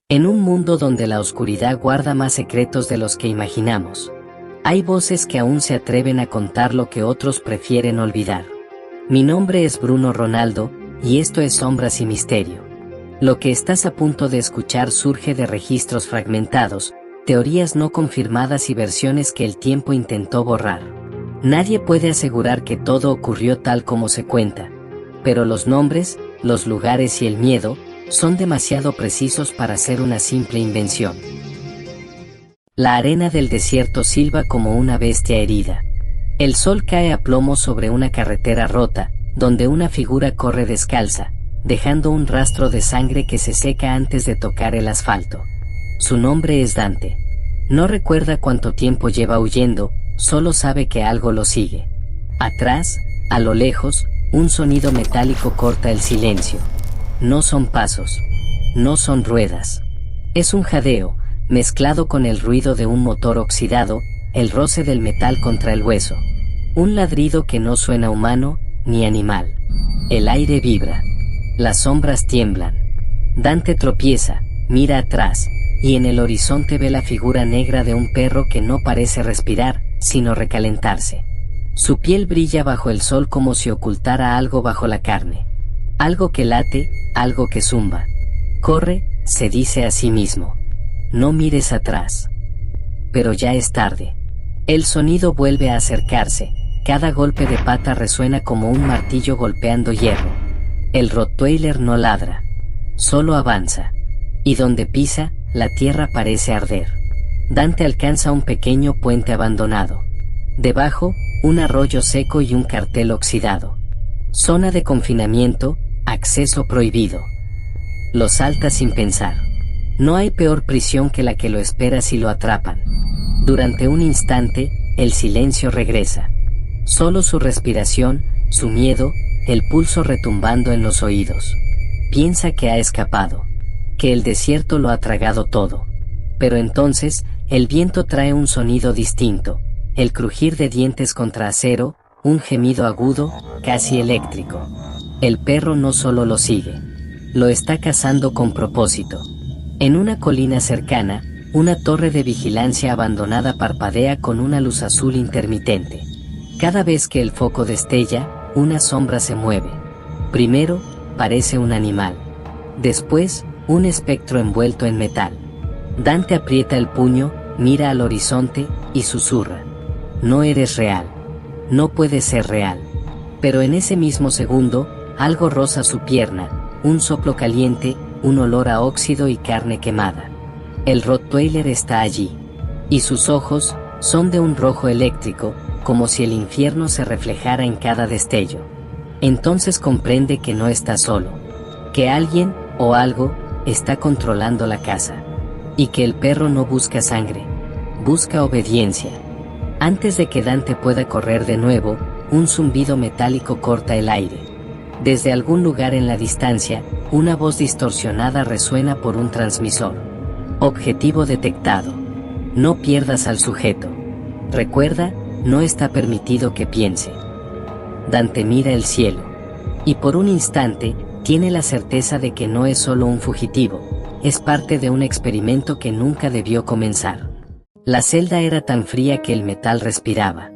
En un mundo donde la oscuridad guarda más secretos de los que imaginamos, hay voces que aún se atreven a contar lo que otros prefieren olvidar. Mi nombre es Bruno Ronaldo, y esto es Sombras y Misterio. Lo que estás a punto de escuchar surge de registros fragmentados, teorías no confirmadas y versiones que el tiempo intentó borrar. Nadie puede asegurar que todo ocurrió tal como se cuenta, pero los nombres, los lugares y el miedo son demasiado precisos para ser una simple invención. La arena del desierto silba como una bestia herida. El sol cae a plomo sobre una carretera rota, donde una figura corre descalza, dejando un rastro de sangre que se seca antes de tocar el asfalto. Su nombre es Dante. No recuerda cuánto tiempo lleva huyendo, solo sabe que algo lo sigue. Atrás, a lo lejos, un sonido metálico corta el silencio. No son pasos. No son ruedas. Es un jadeo, mezclado con el ruido de un motor oxidado, el roce del metal contra el hueso. Un ladrido que no suena humano, ni animal. El aire vibra. Las sombras tiemblan. Dante tropieza, mira atrás, y en el horizonte ve la figura negra de un perro que no parece respirar, sino recalentarse. Su piel brilla bajo el sol como si ocultara algo bajo la carne. Algo que late, algo que zumba. Corre, se dice a sí mismo. No mires atrás. Pero ya es tarde. El sonido vuelve a acercarse, cada golpe de pata resuena como un martillo golpeando hierro. El Rottweiler no ladra. Solo avanza. Y donde pisa, la tierra parece arder. Dante alcanza un pequeño puente abandonado. Debajo, un arroyo seco y un cartel oxidado. Zona de confinamiento, acceso prohibido. Lo salta sin pensar. No hay peor prisión que la que lo espera si lo atrapan. Durante un instante, el silencio regresa. Solo su respiración, su miedo, el pulso retumbando en los oídos. Piensa que ha escapado, que el desierto lo ha tragado todo. Pero entonces, el viento trae un sonido distinto, el crujir de dientes contra acero, un gemido agudo, casi eléctrico. El perro no solo lo sigue, lo está cazando con propósito. En una colina cercana, una torre de vigilancia abandonada parpadea con una luz azul intermitente. Cada vez que el foco destella, una sombra se mueve. Primero, parece un animal. Después, un espectro envuelto en metal. Dante aprieta el puño, mira al horizonte, y susurra. No eres real. No puedes ser real. Pero en ese mismo segundo, algo roza su pierna, un soplo caliente, un olor a óxido y carne quemada. El Rottweiler está allí. Y sus ojos, son de un rojo eléctrico, como si el infierno se reflejara en cada destello. Entonces comprende que no está solo. Que alguien, o algo, está controlando la casa. Y que el perro no busca sangre. Busca obediencia. Antes de que Dante pueda correr de nuevo, un zumbido metálico corta el aire. Desde algún lugar en la distancia, una voz distorsionada resuena por un transmisor. Objetivo detectado. No pierdas al sujeto. Recuerda, no está permitido que piense. Dante mira el cielo. Y por un instante, tiene la certeza de que no es solo un fugitivo, es parte de un experimento que nunca debió comenzar. La celda era tan fría que el metal respiraba.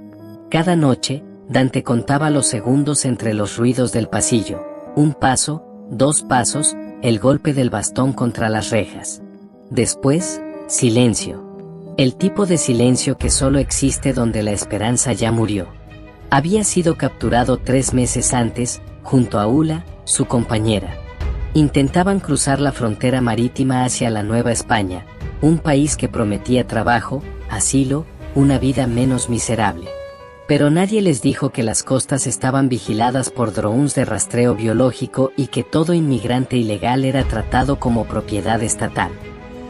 Cada noche, Dante contaba los segundos entre los ruidos del pasillo. Un paso, dos pasos, el golpe del bastón contra las rejas. Después, silencio. El tipo de silencio que solo existe donde la esperanza ya murió. Había sido capturado 3 meses antes, junto a Ula, su compañera. Intentaban cruzar la frontera marítima hacia la Nueva España, un país que prometía trabajo, asilo, una vida menos miserable. Pero nadie les dijo que las costas estaban vigiladas por drones de rastreo biológico y que todo inmigrante ilegal era tratado como propiedad estatal.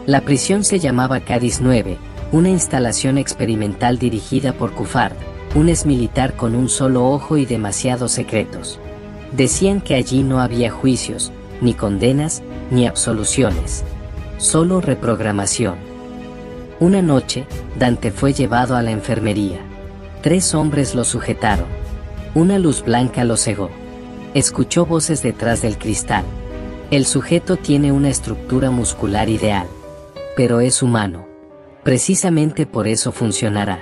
La prisión se llamaba Cádiz 9, una instalación experimental dirigida por Cufard, un exmilitar con un solo ojo y demasiados secretos. Decían que allí no había juicios, ni condenas, ni absoluciones. Solo reprogramación. Una noche, Dante fue llevado a la enfermería. 3 hombres lo sujetaron. Una luz blanca lo cegó. Escuchó voces detrás del cristal. El sujeto tiene una estructura muscular ideal, pero es humano. Precisamente por eso funcionará.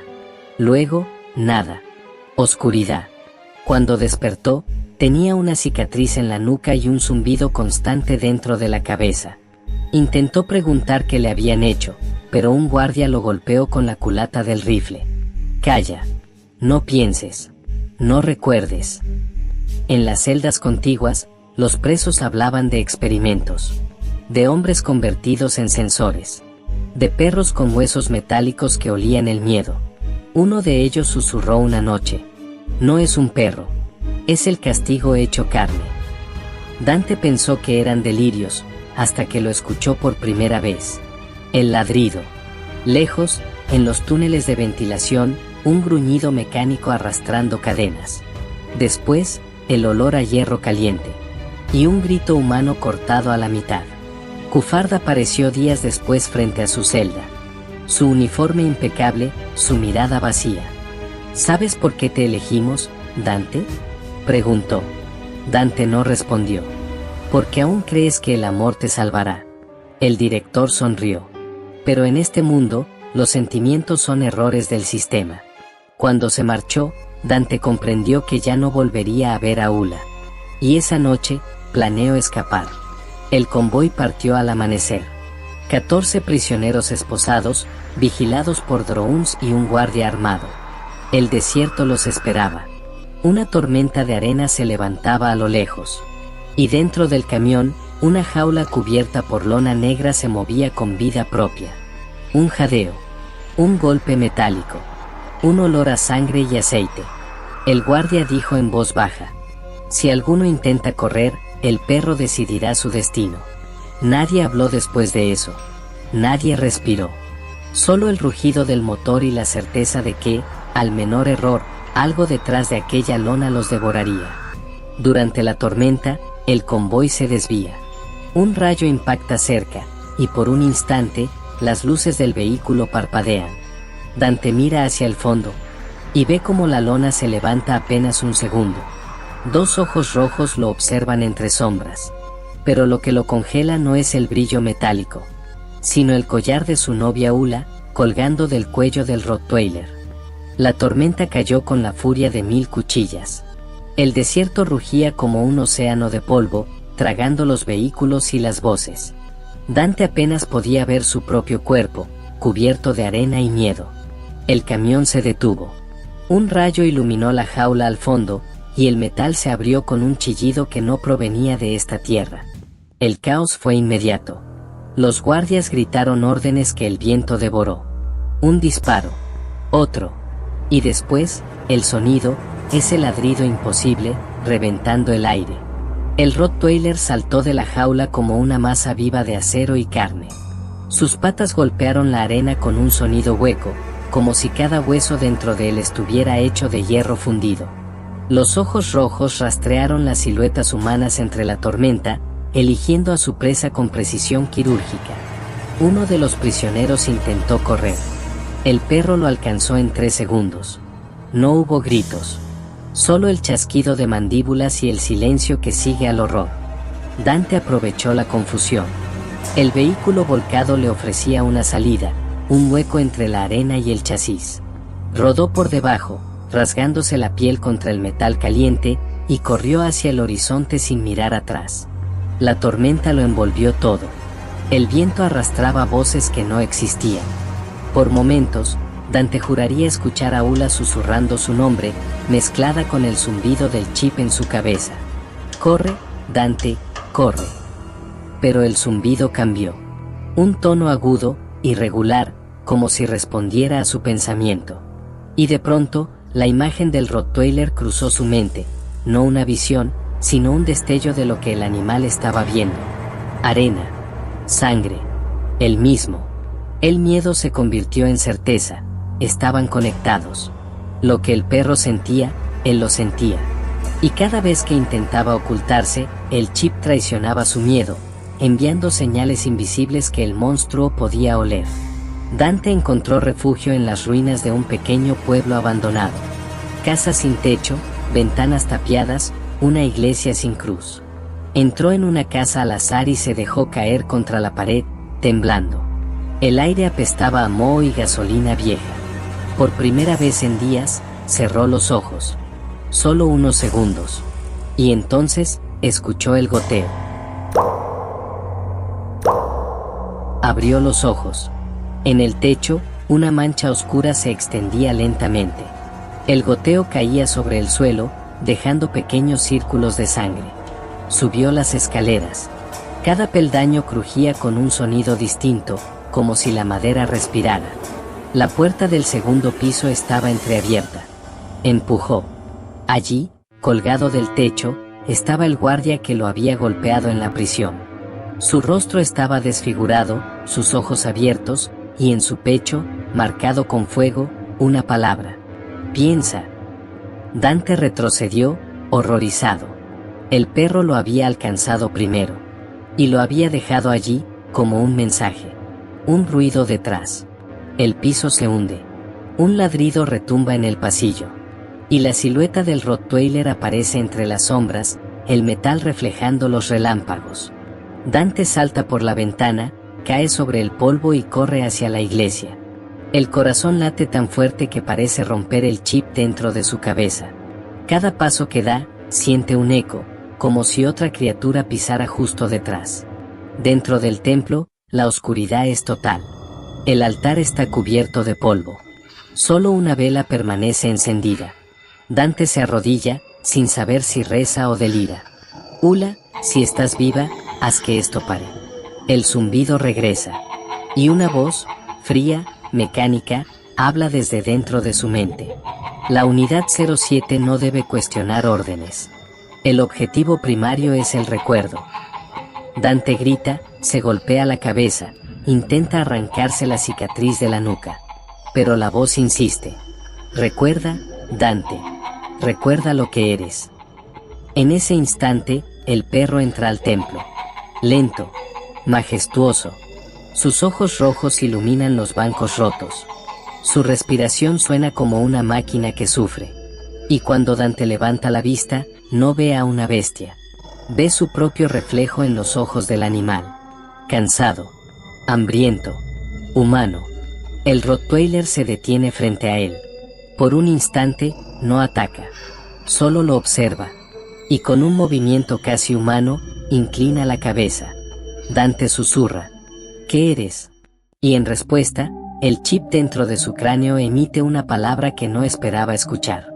Luego, nada. Oscuridad. Cuando despertó, tenía una cicatriz en la nuca y un zumbido constante dentro de la cabeza. Intentó preguntar qué le habían hecho, pero un guardia lo golpeó con la culata del rifle. Calla. No pienses. No recuerdes. En las celdas contiguas, los presos hablaban de experimentos. De hombres convertidos en sensores. De perros con huesos metálicos que olían el miedo. Uno de ellos susurró una noche: no es un perro. Es el castigo hecho carne. Dante pensó que eran delirios, hasta que lo escuchó por primera vez. El ladrido. Lejos, en los túneles de ventilación, un gruñido mecánico arrastrando cadenas. Después, el olor a hierro caliente. Y un grito humano cortado a la mitad. Cufard apareció días después frente a su celda. Su uniforme impecable, su mirada vacía. ¿Sabes por qué te elegimos, Dante?, preguntó. Dante no respondió. Porque aún crees que el amor te salvará. El director sonrió. Pero en este mundo, los sentimientos son errores del sistema. Cuando se marchó, Dante comprendió que ya no volvería a ver a Ula. Y esa noche, planeó escapar. El convoy partió al amanecer. 14 prisioneros esposados, vigilados por drones y un guardia armado. El desierto los esperaba. Una tormenta de arena se levantaba a lo lejos. Y dentro del camión, una jaula cubierta por lona negra se movía con vida propia. Un jadeo. Un golpe metálico. Un olor a sangre y aceite. El guardia dijo en voz baja: si alguno intenta correr, el perro decidirá su destino. Nadie habló después de eso. Nadie respiró. Solo el rugido del motor y la certeza de que, al menor error, algo detrás de aquella lona los devoraría. Durante la tormenta, el convoy se desvía. Un rayo impacta cerca, y por un instante, las luces del vehículo parpadean. Dante mira hacia el fondo, y ve cómo la lona se levanta apenas un segundo. 2 ojos rojos lo observan entre sombras. Pero lo que lo congela no es el brillo metálico, sino el collar de su novia Ula, colgando del cuello del Rottweiler. La tormenta cayó con la furia de 1000 cuchillas. El desierto rugía como un océano de polvo, tragando los vehículos y las voces. Dante apenas podía ver su propio cuerpo, cubierto de arena y miedo. El camión se detuvo. Un rayo iluminó la jaula al fondo, y el metal se abrió con un chillido que no provenía de esta tierra. El caos fue inmediato. Los guardias gritaron órdenes que el viento devoró. Un disparo. Otro. Y después, el sonido, ese ladrido imposible, reventando el aire. El Rottweiler saltó de la jaula como una masa viva de acero y carne. Sus patas golpearon la arena con un sonido hueco, como si cada hueso dentro de él estuviera hecho de hierro fundido. Los ojos rojos rastrearon las siluetas humanas entre la tormenta, eligiendo a su presa con precisión quirúrgica. Uno de los prisioneros intentó correr. El perro lo alcanzó en 3 segundos. No hubo gritos. Solo el chasquido de mandíbulas y el silencio que sigue al horror. Dante aprovechó la confusión. El vehículo volcado le ofrecía una salida, un hueco entre la arena y el chasis. Rodó por debajo, rasgándose la piel contra el metal caliente, y corrió hacia el horizonte sin mirar atrás. La tormenta lo envolvió todo. El viento arrastraba voces que no existían. Por momentos, Dante juraría escuchar a Ula susurrando su nombre, mezclada con el zumbido del chip en su cabeza. «Corre, Dante, corre». Pero el zumbido cambió. Un tono agudo, irregular, como si respondiera a su pensamiento. Y de pronto, la imagen del Rottweiler cruzó su mente, no una visión, sino un destello de lo que el animal estaba viendo. Arena. Sangre. Él mismo. El miedo se convirtió en certeza. Estaban conectados. Lo que el perro sentía, él lo sentía. Y cada vez que intentaba ocultarse, el chip traicionaba su miedo, enviando señales invisibles que el monstruo podía oler. Dante encontró refugio en las ruinas de un pequeño pueblo abandonado. Casas sin techo, ventanas tapiadas, una iglesia sin cruz. Entró en una casa al azar y se dejó caer contra la pared, temblando. El aire apestaba a moho y gasolina vieja. Por primera vez en días, cerró los ojos. Solo unos segundos. Y entonces, escuchó el goteo. Abrió los ojos. En el techo, una mancha oscura se extendía lentamente. El goteo caía sobre el suelo, dejando pequeños círculos de sangre. Subió las escaleras. Cada peldaño crujía con un sonido distinto, como si la madera respirara. La puerta del segundo piso estaba entreabierta. Empujó. Allí, colgado del techo, estaba el guardia que lo había golpeado en la prisión. Su rostro estaba desfigurado, sus ojos abiertos, y en su pecho, marcado con fuego, una palabra. Piensa. Dante retrocedió, horrorizado. El perro lo había alcanzado primero. Y lo había dejado allí, como un mensaje. Un ruido detrás. El piso se hunde. Un ladrido retumba en el pasillo. Y la silueta del Rottweiler aparece entre las sombras, el metal reflejando los relámpagos. Dante salta por la ventana, cae sobre el polvo y corre hacia la iglesia. El corazón late tan fuerte que parece romper el chip dentro de su cabeza. Cada paso que da, siente un eco, como si otra criatura pisara justo detrás. Dentro del templo, la oscuridad es total. El altar está cubierto de polvo. Solo una vela permanece encendida. Dante se arrodilla, sin saber si reza o delira. Ula, si estás viva, haz que esto pare. El zumbido regresa. Y una voz, fría, mecánica, habla desde dentro de su mente. La unidad 07 no debe cuestionar órdenes. El objetivo primario es el recuerdo. Dante grita, se golpea la cabeza, intenta arrancarse la cicatriz de la nuca. Pero la voz insiste. Recuerda, Dante. Recuerda lo que eres. En ese instante, el perro entra al templo. Lento, majestuoso. Sus ojos rojos iluminan los bancos rotos. Su respiración suena como una máquina que sufre. Y cuando Dante levanta la vista, no ve a una bestia. Ve su propio reflejo en los ojos del animal. Cansado, hambriento, humano. El Rottweiler se detiene frente a él. Por un instante, no ataca. Solo lo observa. Y con un movimiento casi humano, inclina la cabeza. Dante susurra. ¿Qué eres? Y en respuesta, el chip dentro de su cráneo emite una palabra que no esperaba escuchar.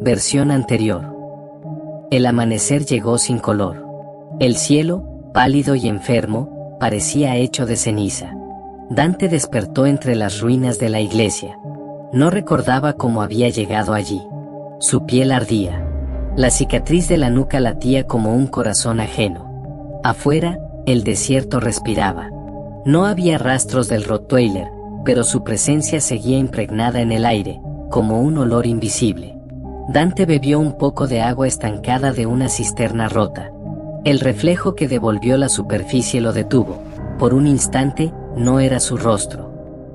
Versión anterior. El amanecer llegó sin color. El cielo, pálido y enfermo, parecía hecho de ceniza. Dante despertó entre las ruinas de la iglesia. No recordaba cómo había llegado allí. Su piel ardía. La cicatriz de la nuca latía como un corazón ajeno. Afuera, el desierto respiraba. No había rastros del Rottweiler, pero su presencia seguía impregnada en el aire, como un olor invisible. Dante bebió un poco de agua estancada de una cisterna rota. El reflejo que devolvió la superficie lo detuvo. Por un instante, no era su rostro.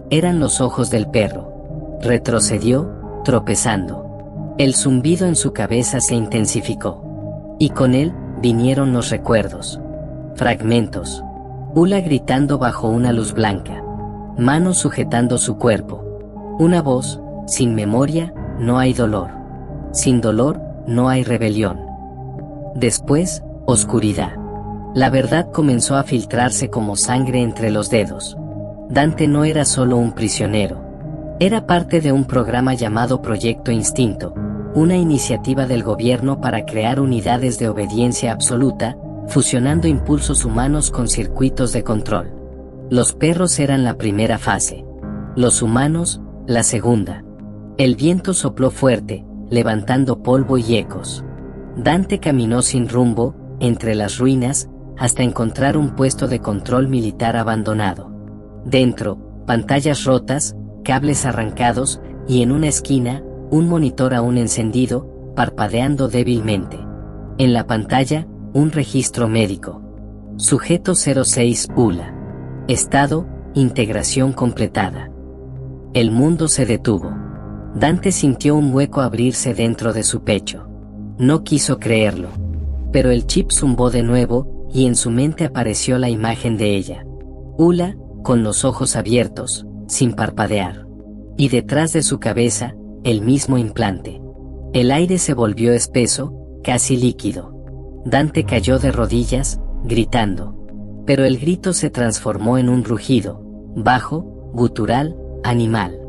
Eran los ojos del perro. Retrocedió, tropezando. El zumbido en su cabeza se intensificó. Y con él, vinieron los recuerdos. Fragmentos. Ula gritando bajo una luz blanca. Manos sujetando su cuerpo. Una voz, sin memoria, no hay dolor. Sin dolor, no hay rebelión. Después, oscuridad. La verdad comenzó a filtrarse como sangre entre los dedos. Dante no era solo un prisionero. Era parte de un programa llamado Proyecto Instinto, una iniciativa del gobierno para crear unidades de obediencia absoluta, fusionando impulsos humanos con circuitos de control. Los perros eran la primera fase. Los humanos, la segunda. El viento sopló fuerte, levantando polvo y ecos. Dante caminó sin rumbo, entre las ruinas, hasta encontrar un puesto de control militar abandonado. Dentro, pantallas rotas, cables arrancados, y en una esquina, un monitor aún encendido, parpadeando débilmente. En la pantalla, un registro médico. Sujeto 06 Ula. Estado, integración completada. El mundo se detuvo. Dante sintió un hueco abrirse dentro de su pecho. No quiso creerlo. Pero el chip zumbó de nuevo, y en su mente apareció la imagen de ella. Ula, con los ojos abiertos, sin parpadear. Y detrás de su cabeza, el mismo implante. El aire se volvió espeso, casi líquido. Dante cayó de rodillas, gritando. Pero el grito se transformó en un rugido, bajo, gutural, animal.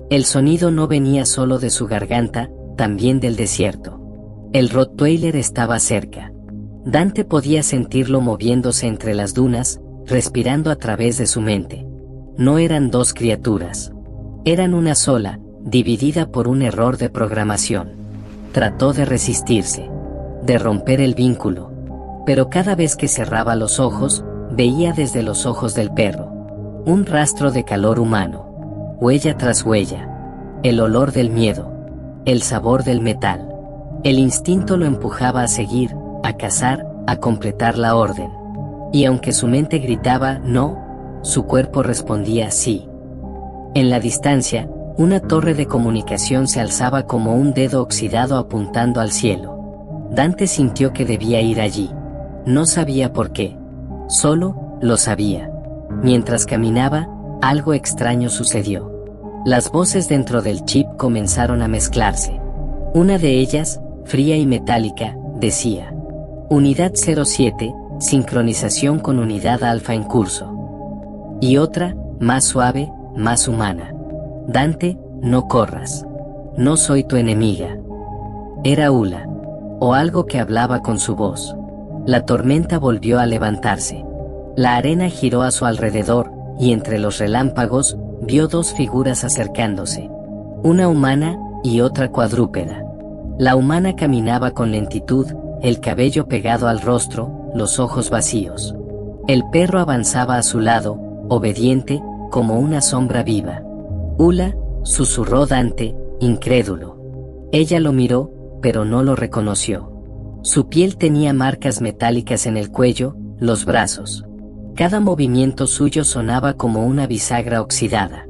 El sonido no venía solo de su garganta, también del desierto. El Rottweiler estaba cerca. Dante podía sentirlo moviéndose entre las dunas, respirando a través de su mente. No eran dos criaturas. Eran una sola, dividida por un error de programación. Trató de resistirse, de romper el vínculo. Pero cada vez que cerraba los ojos, veía desde los ojos del perro un rastro de calor humano, huella tras huella, el olor del miedo, el sabor del metal. El instinto lo empujaba a seguir, a cazar, a completar la orden. Y aunque su mente gritaba no, su cuerpo respondía sí. En la distancia, una torre de comunicación se alzaba como un dedo oxidado apuntando al cielo. Dante sintió que debía ir allí. No sabía por qué. Solo, lo sabía. Mientras caminaba, algo extraño sucedió. Las voces dentro del chip comenzaron a mezclarse. Una de ellas, fría y metálica, decía: Unidad 07, sincronización con unidad alfa en curso. Y otra, más suave, más humana: Dante, no corras. No soy tu enemiga. Era Ula. O algo que hablaba con su voz. La tormenta volvió a levantarse. La arena giró a su alrededor, y entre los relámpagos, vio dos figuras acercándose. Una humana, y otra cuadrúpeda. La humana caminaba con lentitud, el cabello pegado al rostro, los ojos vacíos. El perro avanzaba a su lado, obediente, como una sombra viva. Ula, susurró Dante, incrédulo. Ella lo miró, pero no lo reconoció. Su piel tenía marcas metálicas en el cuello, los brazos. Cada movimiento suyo sonaba como una bisagra oxidada.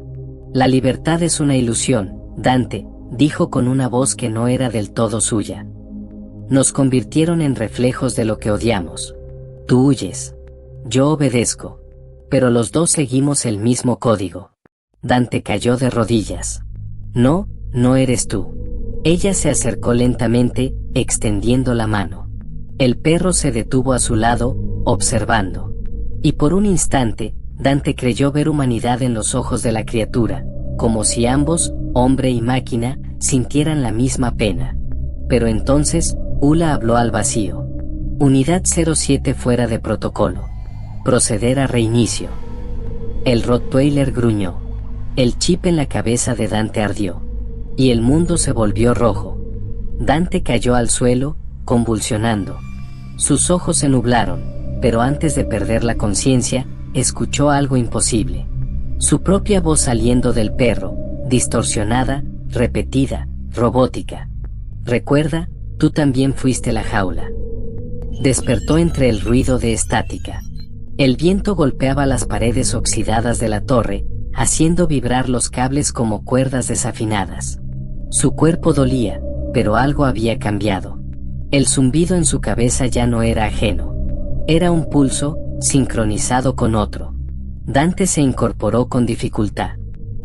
La libertad es una ilusión, Dante, dijo con una voz que no era del todo suya. Nos convirtieron en reflejos de lo que odiamos. Tú huyes. Yo obedezco. Pero los dos seguimos el mismo código. Dante cayó de rodillas. No, no eres tú. Ella se acercó lentamente, extendiendo la mano. El perro se detuvo a su lado, observando. Y por un instante, Dante creyó ver humanidad en los ojos de la criatura, como si ambos, hombre y máquina, sintieran la misma pena. Pero entonces, Ula habló al vacío. Unidad 07 fuera de protocolo. Proceder a reinicio. El Rottweiler gruñó. El chip en la cabeza de Dante ardió. Y el mundo se volvió rojo. Dante cayó al suelo, convulsionando. Sus ojos se nublaron, pero antes de perder la conciencia, escuchó algo imposible. Su propia voz saliendo del perro, distorsionada, repetida, robótica. Recuerda, tú también fuiste la jaula. Despertó entre el ruido de estática. El viento golpeaba las paredes oxidadas de la torre, haciendo vibrar los cables como cuerdas desafinadas. Su cuerpo dolía, pero algo había cambiado. El zumbido en su cabeza ya no era ajeno. Era un pulso, sincronizado con otro. Dante se incorporó con dificultad.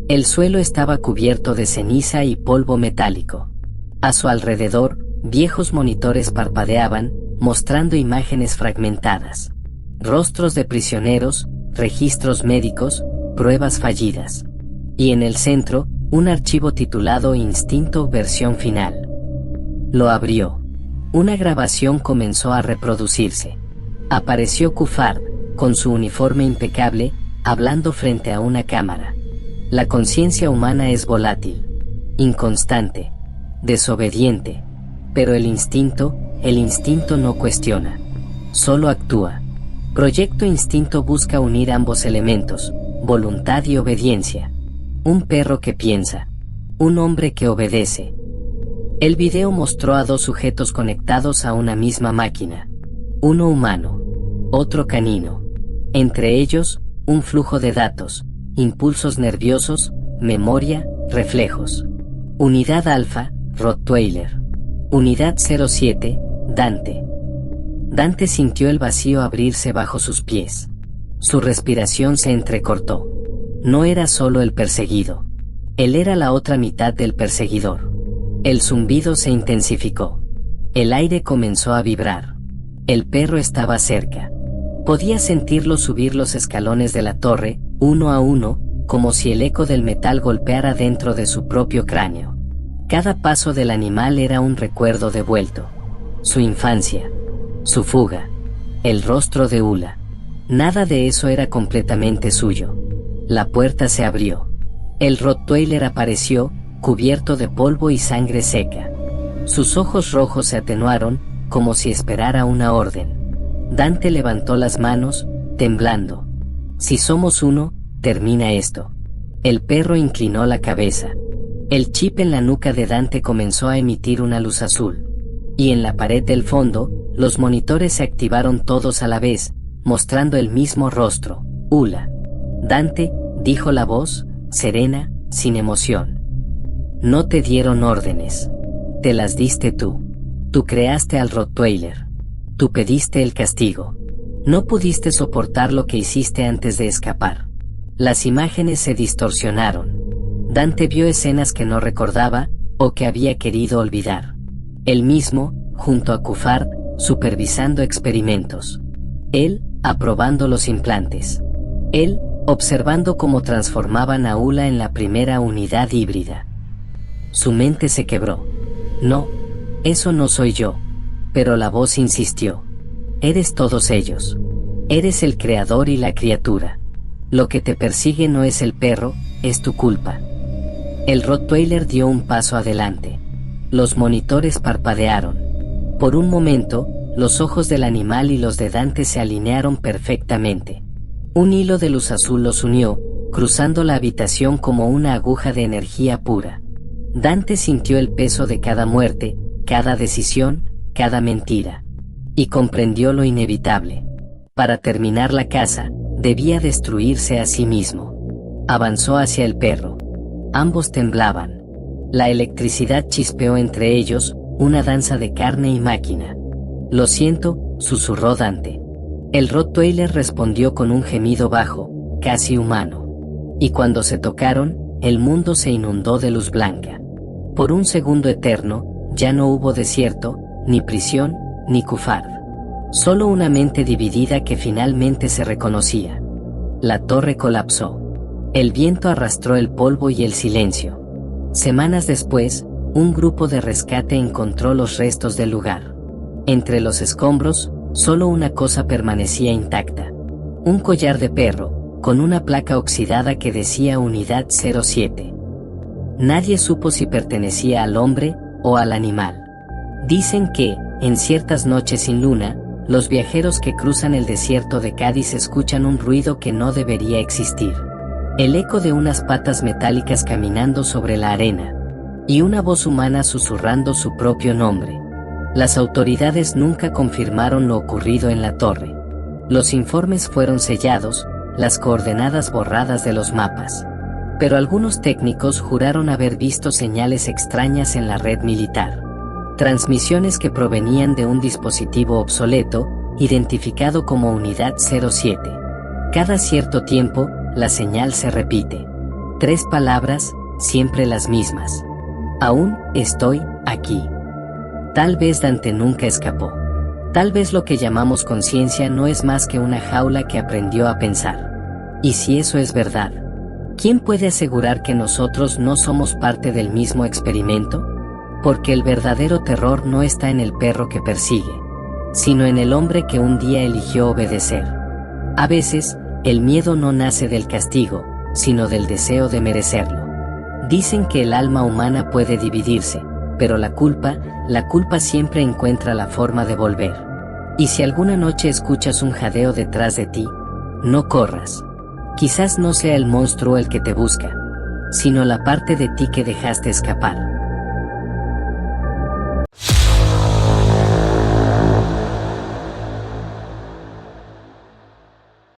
El suelo estaba cubierto de ceniza y polvo metálico. A su alrededor, viejos monitores parpadeaban, mostrando imágenes fragmentadas. Rostros de prisioneros, registros médicos, pruebas fallidas. Y en el centro, un archivo titulado Instinto versión final. Lo abrió. Una grabación comenzó a reproducirse. Apareció Kufard, con su uniforme impecable, hablando frente a una cámara. La conciencia humana es volátil, inconstante, desobediente, pero el instinto no cuestiona, solo actúa. Proyecto Instinto busca unir ambos elementos, voluntad y obediencia. Un perro que piensa, un hombre que obedece. El video mostró a dos sujetos conectados a una misma máquina. Uno humano, otro canino. Entre ellos, un flujo de datos, impulsos nerviosos, memoria, reflejos. Unidad Alfa, Rottweiler. Unidad 07, Dante. Dante sintió el vacío abrirse bajo sus pies. Su respiración se entrecortó. No era solo el perseguido. Él era la otra mitad del perseguidor. El zumbido se intensificó. El aire comenzó a vibrar. El perro estaba cerca. Podía sentirlo subir los escalones de la torre, uno a uno, como si el eco del metal golpeara dentro de su propio cráneo. Cada paso del animal era un recuerdo devuelto. Su infancia. Su fuga. El rostro de Ula. Nada de eso era completamente suyo. La puerta se abrió. El Rottweiler apareció, cubierto de polvo y sangre seca. Sus ojos rojos se atenuaron, como si esperara una orden. Dante levantó las manos, temblando. Si somos uno, termina esto. El perro inclinó la cabeza. El chip en la nuca de Dante comenzó a emitir una luz azul. Y en la pared del fondo, los monitores se activaron todos a la vez, mostrando el mismo rostro. Ula. Dante, dijo la voz, serena, sin emoción. No te dieron órdenes. Te las diste tú. Tú creaste al Rottweiler. Tú pediste el castigo. No pudiste soportar lo que hiciste antes de escapar. Las imágenes se distorsionaron. Dante vio escenas que no recordaba, o que había querido olvidar. Él mismo, junto a Kufard, supervisando experimentos. Él, aprobando los implantes. Él, observando cómo transformaban a Ula en la primera unidad híbrida. Su mente se quebró. No, eso no soy yo. Pero la voz insistió. Eres todos ellos. Eres el creador y la criatura. Lo que te persigue no es el perro, es tu culpa. El Rottweiler dio un paso adelante. Los monitores parpadearon. Por un momento, los ojos del animal y los de Dante se alinearon perfectamente. Un hilo de luz azul los unió, cruzando la habitación como una aguja de energía pura. Dante sintió el peso de cada muerte, cada decisión, cada mentira. Y comprendió lo inevitable. Para terminar la casa, debía destruirse a sí mismo. Avanzó hacia el perro. Ambos temblaban. La electricidad chispeó entre ellos, una danza de carne y máquina. Lo siento, susurró Dante. El Rottweiler respondió con un gemido bajo, casi humano. Y cuando se tocaron, el mundo se inundó de luz blanca. Por un segundo eterno, ya no hubo desierto, ni prisión, ni Kufard. Solo una mente dividida que finalmente se reconocía. La torre colapsó. El viento arrastró el polvo y el silencio. Semanas después, un grupo de rescate encontró los restos del lugar. Entre los escombros, solo una cosa permanecía intacta. Un collar de perro, con una placa oxidada que decía Unidad 07. Nadie supo si pertenecía al hombre o al animal. Dicen que, en ciertas noches sin luna, los viajeros que cruzan el desierto de Cádiz escuchan un ruido que no debería existir. El eco de unas patas metálicas caminando sobre la arena. Y una voz humana susurrando su propio nombre. Las autoridades nunca confirmaron lo ocurrido en la torre. Los informes fueron sellados, las coordenadas borradas de los mapas. Pero algunos técnicos juraron haber visto señales extrañas en la red militar. Transmisiones que provenían de un dispositivo obsoleto, identificado como Unidad 07. Cada cierto tiempo, la señal se repite. 3 palabras, siempre las mismas. Aún estoy aquí. Tal vez Dante nunca escapó. Tal vez lo que llamamos conciencia no es más que una jaula que aprendió a pensar. Y si eso es verdad, ¿quién puede asegurar que nosotros no somos parte del mismo experimento? Porque el verdadero terror no está en el perro que persigue, sino en el hombre que un día eligió obedecer. A veces, el miedo no nace del castigo, sino del deseo de merecerlo. Dicen que el alma humana puede dividirse, pero la culpa siempre encuentra la forma de volver. Y si alguna noche escuchas un jadeo detrás de ti, no corras. Quizás no sea el monstruo el que te busca, sino la parte de ti que dejaste escapar.